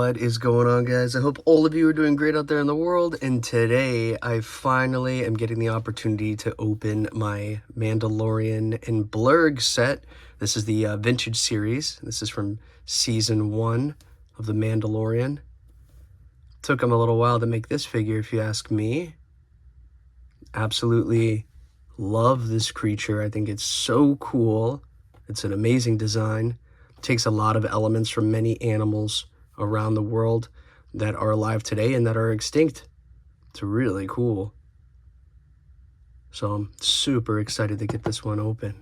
What is going on, guys? I hope all of you are doing great out there in the world, and today I finally am getting the opportunity to open my Mandalorian and Blurrg set. This is the vintage series. This is from season 1 of The Mandalorian. Took them a little while to make this figure, if you ask me. Absolutely love this creature. I think it's so cool. It's an amazing design. Takes a lot of elements from many animals around the world that are alive today and that are extinct. It's really cool. So I'm super excited to get this one open.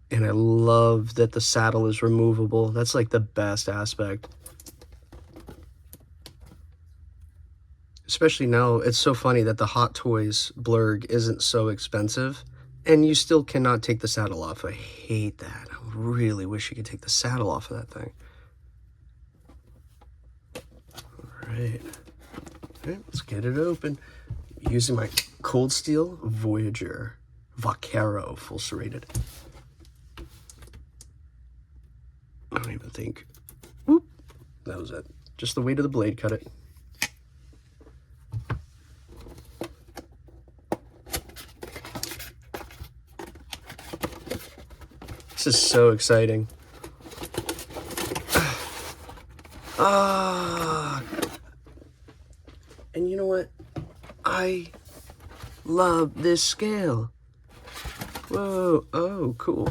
And I love that the saddle is removable. That's like the best aspect. Especially now, it's so funny that the Hot Toys Blurrg isn't so expensive and you still cannot take the saddle off. I hate that. I really wish you could take the saddle off of that thing. Alright, let's get it open. Using my Cold Steel Voyager Vaquero full serrated. I don't even think. Whoop, that was it. Just the weight of the blade cut it. This is so exciting. And you know what? I love this scale. Whoa, oh, cool.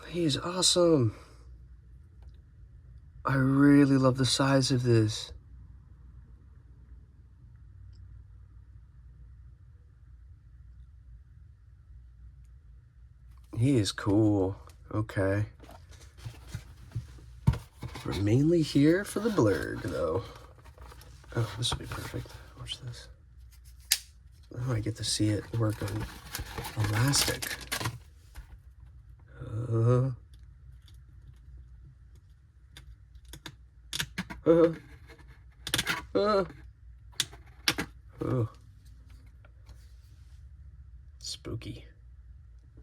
He's awesome. I really love the size of this. He is cool. Okay. We're mainly here for the Blurrg, though. Oh, this will be perfect. Watch this. Oh, I get to see it work on elastic. Spooky.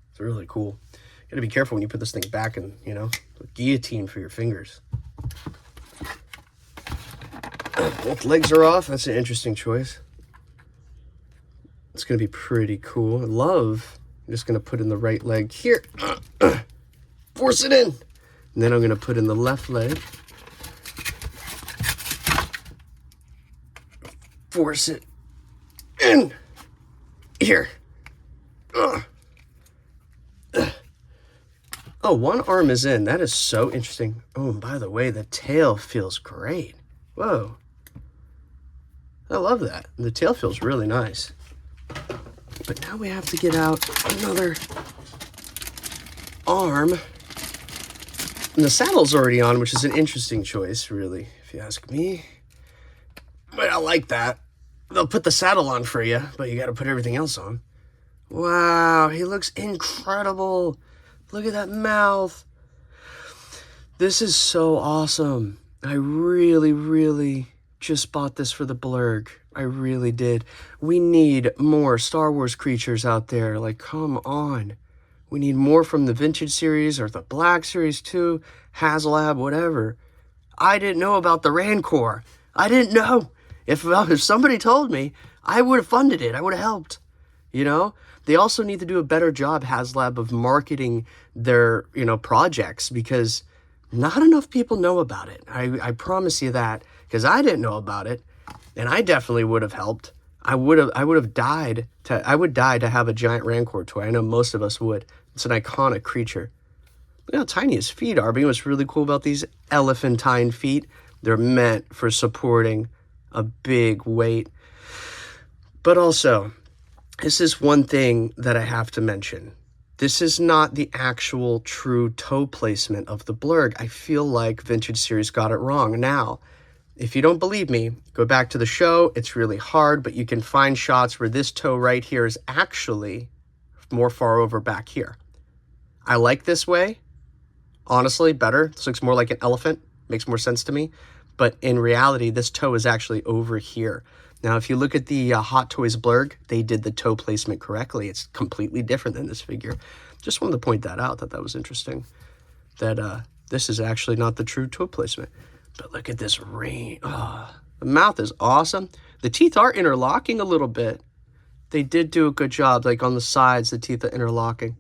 It's really cool. You gotta be careful when you put this thing back and, you know, guillotine for your fingers. Both legs are off. That's an interesting choice. It's gonna be pretty cool. I love. I'm just gonna put in the right leg here. Force it in. And then I'm gonna put in the left leg. Force it in. Here. Oh, one arm is in. That is so interesting. Oh, and by the way, the tail feels great. Whoa. I love that. The tail feels really nice. But now we have to get out another arm. And the saddle's already on, which is an interesting choice, really, if you ask me. But I like that. They'll put the saddle on for you, but you got to put everything else on. Wow, he looks incredible. Look at that mouth. This is so awesome. I really just bought this for the Blurrg. I really did. We need more Star Wars creatures out there. Like, come on. We need more from the Vintage series or the Black series too. HasLab, whatever. I didn't know about the Rancor. I didn't know. If somebody told me, I would have funded it. I would have helped. You know? They also need to do a better job, HasLab, of marketing their, projects, because not enough people know about it. I promise you that, because I didn't know about it, and I definitely would have helped. I would die to have a giant Rancor toy. I know most of us would. It's an iconic creature. Look how tiny his feet are. But you know what's really cool about these elephantine feet? They're meant for supporting a big weight. But also, this is one thing that I have to mention. This is not the actual true toe placement of the Blurrg. I feel like Vintage Series got it wrong. Now, if you don't believe me, go back to the show. It's really hard, but you can find shots where this toe right here is actually more far over back here. I like this way. Honestly, better. This looks more like an elephant. Makes more sense to me. But in reality, this toe is actually over here. Now, if you look at the Hot Toys Blurrg, they did the toe placement correctly. It's completely different than this figure. Just wanted to point that out, that was interesting. that this is actually not the true toy placement. But look at this ring. Oh, the mouth is awesome. The teeth are interlocking a little bit. They did do a good job, like on the sides, the teeth are interlocking.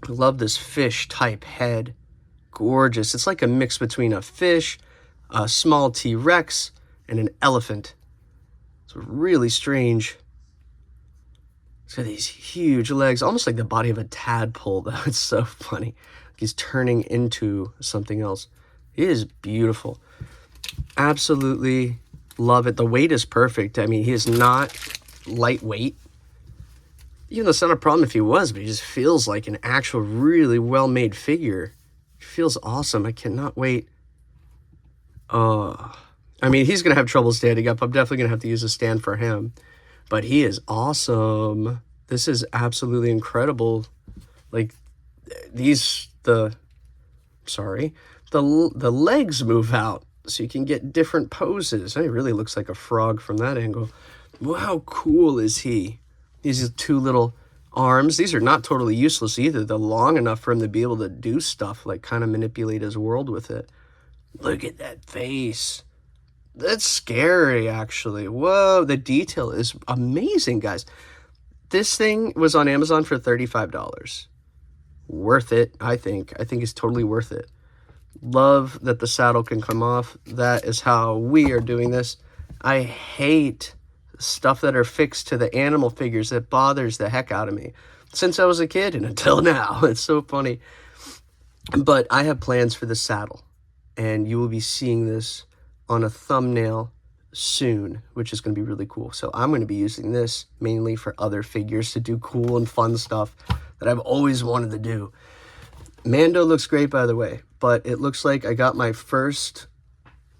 I love this fish type head. Gorgeous. It's like a mix between a fish, a small T-Rex, and an elephant. It's really strange. It's got these huge legs, almost like the body of a tadpole, though. It's so funny. He's turning into something else. It is beautiful. Absolutely love it. The weight is perfect. I mean, he is not lightweight. Even though it's not a problem if he was, but he just feels like an actual really well-made figure. It feels awesome. I cannot wait. I mean, he's going to have trouble standing up. I'm definitely going to have to use a stand for him. But he is awesome. This is absolutely incredible. Like, the legs move out so you can get different poses. He really looks like a frog from that angle. Wow, how cool is he? These two little arms. These are not totally useless either. They're long enough for him to be able to do stuff, like kind of manipulate his world with it. Look at that face. That's scary, actually. Whoa, the detail is amazing, guys. This thing was on Amazon for $35. Worth it, I think. I think it's totally worth it. Love that the saddle can come off. That is how we are doing this. I hate stuff that are fixed to the animal figures. That bothers the heck out of me since I was a kid and until now. It's so funny. But I have plans for the saddle, and you will be seeing this on a thumbnail soon, which is going to be really cool. So I'm going to be using this mainly for other figures to do cool and fun stuff that I've always wanted to do. Mando looks great, by the way, but it looks like I got my first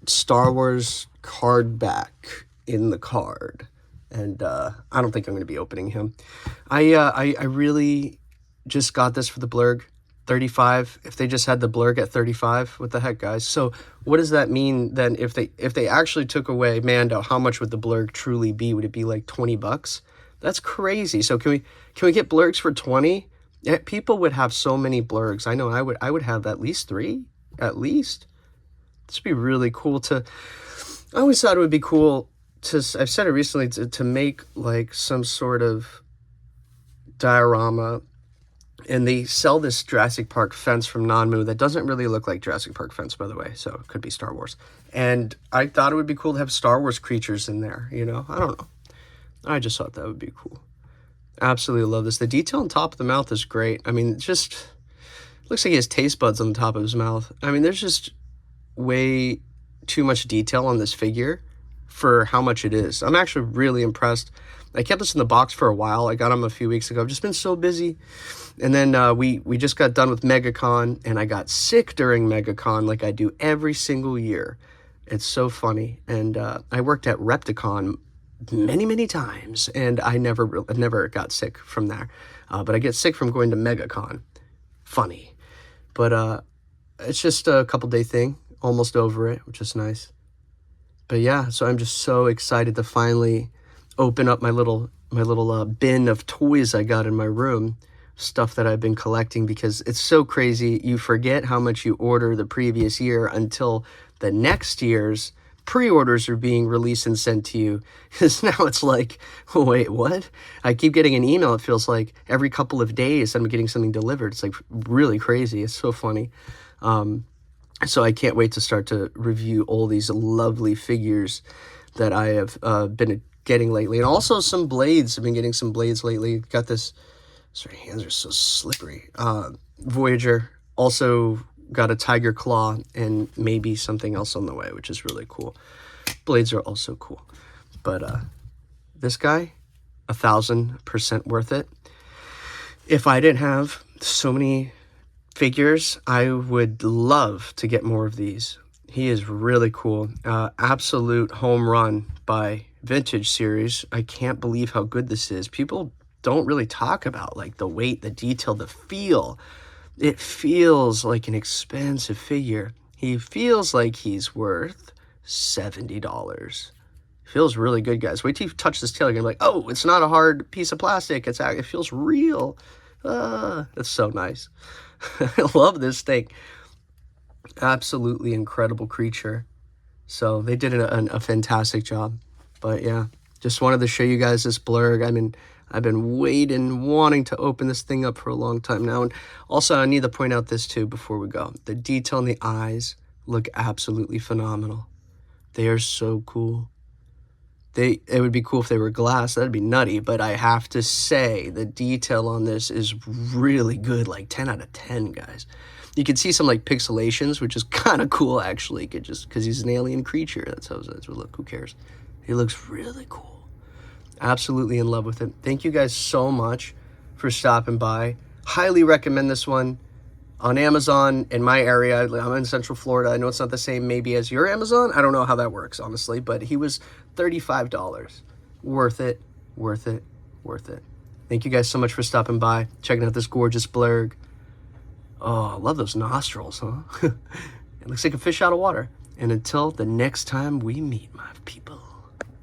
Star Wars card back in the card, and I don't think I'm going to be opening him. I really just got this for the Blurrg. 35. If they just had the Blurrg at 35, what the heck, guys? So what does that mean then? If they actually took away Mando, how much would the Blurrg truly be? Would it be like $20? That's crazy. So can we get Blurrgs for 20? Yeah, people would have so many Blurrgs. I know I would have at least 3, at least. This would be really cool to. I always thought it would be cool to. I've said it recently to make like some sort of diorama. And they sell this Jurassic Park fence from Nanmu that doesn't really look like Jurassic Park fence, by the way. So it could be Star Wars. And I thought it would be cool to have Star Wars creatures in there, you know? I don't know. I just thought that would be cool. Absolutely love this. The detail on top of the mouth is great. I mean, it just looks like he has taste buds on the top of his mouth. I mean, there's just way too much detail on this figure for how much it is. I'm actually really impressed. I kept this in the box for a while. I got him a few weeks ago. I've just been so busy. And then we just got done with MegaCon, and I got sick during MegaCon like I do every single year. It's so funny. And I worked at Repticon many times, and I never got sick from there. But I get sick from going to MegaCon. Funny. But it's just a couple-day thing. Almost over it, which is nice. But yeah, so I'm just so excited to finally open up my little bin of toys I got in my room, stuff that I've been collecting, because it's so crazy. You forget how much you order the previous year until the next year's pre-orders are being released and sent to you. Because now it's like, wait, what? I keep getting an email, it feels like, every couple of days I'm getting something delivered. It's like really crazy. It's so funny. So I can't wait to start to review all these lovely figures that I have been getting lately. And also some blades. I've been getting some blades lately. Got this, sorry, hands are so slippery. Voyager. Also got a tiger claw and maybe something else on the way, which is really cool. Blades are also cool. But this guy, 1,000% worth it. If I didn't have so many figures, I would love to get more of these. He is really cool. Absolute home run by Vintage Series. I can't believe how good this is. People don't really talk about like the weight, the detail, the feel. It feels like an expensive figure. He feels like he's worth $70. Feels really good, guys. Wait till you touch this tail, you're gonna be like, oh, it's not a hard piece of plastic. It feels real. That's so nice. I love this thing. Absolutely incredible creature. So they did a fantastic job. But yeah, just wanted to show you guys this Blurrg. I mean, I've been waiting, wanting to open this thing up for a long time now. And also, I need to point out this too before we go. The detail in the eyes look absolutely phenomenal. They are so cool. It would be cool if they were glass. That'd be nutty. But I have to say, the detail on this is really good. Like 10 out of 10, guys. You can see some like pixelations, which is kind of cool actually. Just because he's an alien creature. That's what. Look, who cares? He looks really cool. Absolutely in love with it. Thank you guys so much for stopping by. Highly recommend this one. On Amazon in my area. I'm in Central Florida. I know it's not the same maybe as your Amazon. I don't know how that works, honestly, but he was $35. Worth it, worth it, worth it. Thank you guys so much for stopping by, checking out this gorgeous Blurrg. Oh, I love those nostrils, huh? It looks like a fish out of water. And until the next time we meet, my people.